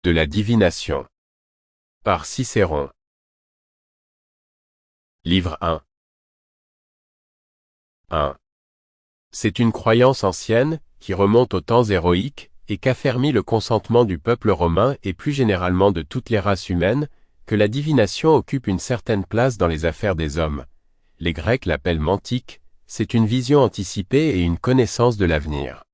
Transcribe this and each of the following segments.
De la divination. Par Cicéron. Livre 1. 1. C'est une croyance ancienne, qui remonte aux temps héroïques, et qu'affermit le consentement du peuple romain et plus généralement de toutes les races humaines, que la divination occupe une certaine place dans les affaires des hommes. Les Grecs l'appellent mantique, c'est une vision anticipée et une connaissance de l'avenir.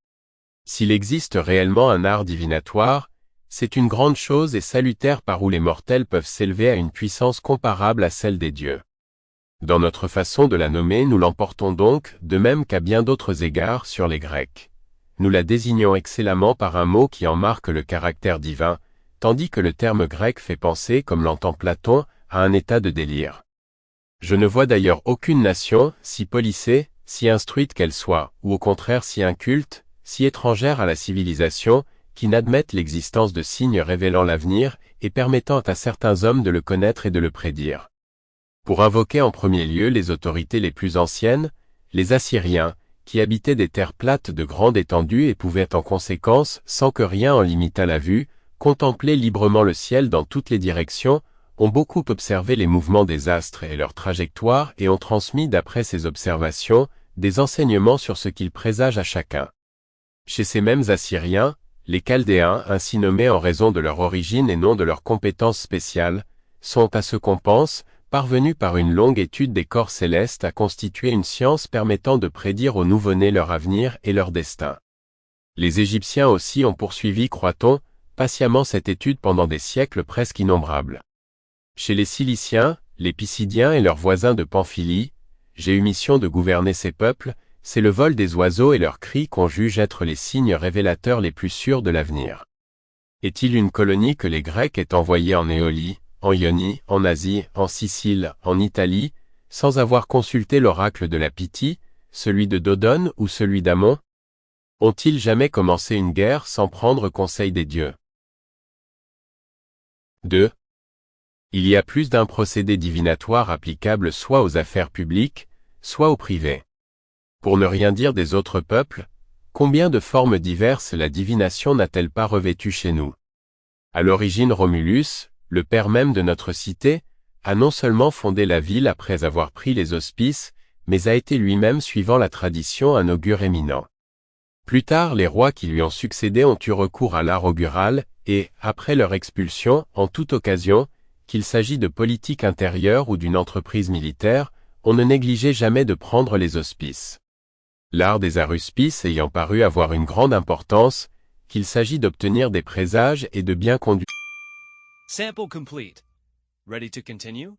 S'il existe réellement un art divinatoire, c'est une grande chose et salutaire par où les mortels peuvent s'élever à une puissance comparable à celle des dieux. Dans notre façon de la nommer, nous l'emportons donc, de même qu'à bien d'autres égards, sur les Grecs. Nous la désignons excellemment par un mot qui en marque le caractère divin, tandis que le terme grec fait penser, comme l'entend Platon, à un état de délire. Je ne vois d'ailleurs aucune nation, si policée, si instruite qu'elle soit, ou au contraire si inculte, si étrangère à la civilisation, qui n'admette l'existence de signes révélant l'avenir et permettant à certains hommes de le connaître et de le prédire. Pour invoquer en premier lieu les autorités les plus anciennes, les Assyriens, qui habitaient des terres plates de grande étendue et pouvaient en conséquence, sans que rien en limitât la vue, contempler librement le ciel dans toutes les directions, ont beaucoup observé les mouvements des astres et leurs trajectoires et ont transmis d'après ces observations, des enseignements sur ce qu'ils présagent à chacun. Chez ces mêmes Assyriens, les Chaldéens, ainsi nommés en raison de leur origine et non de leurs compétences spéciales, sont, à ce qu'on pense, parvenus par une longue étude des corps célestes à constituer une science permettant de prédire aux nouveau-nés leur avenir et leur destin. Les Égyptiens aussi ont poursuivi, croit-on, patiemment cette étude pendant des siècles presque innombrables. Chez les Ciliciens, les Pisidiens et leurs voisins de Pamphylie, j'ai eu mission de gouverner ces peuples, c'est le vol des oiseaux et leurs cris qu'on juge être les signes révélateurs les plus sûrs de l'avenir. Est-il une colonie que les Grecs aient envoyée en Éolie, en Ionie, en Asie, en Sicile, en Italie, sans avoir consulté l'oracle de la Pythie, celui de Dodone ou celui d'Amon? Ont-ils jamais commencé une guerre sans prendre conseil des dieux? 2. Il y a plus d'un procédé divinatoire applicable soit aux affaires publiques, soit aux privées. Pour ne rien dire des autres peuples, combien de formes diverses la divination n'a-t-elle pas revêtues chez nous? À l'origine, Romulus, le père même de notre cité, a non seulement fondé la ville après avoir pris les auspices, mais a été lui-même, suivant la tradition, un augure éminent. Plus tard, les rois qui lui ont succédé ont eu recours à l'art augural, et, après leur expulsion, en toute occasion, qu'il s'agit de politique intérieure ou d'une entreprise militaire, on ne négligeait jamais de prendre les auspices. L'art des aruspices ayant paru avoir une grande importance, qu'il s'agit d'obtenir des présages et de bien conduire. Sample complete. Ready to continue?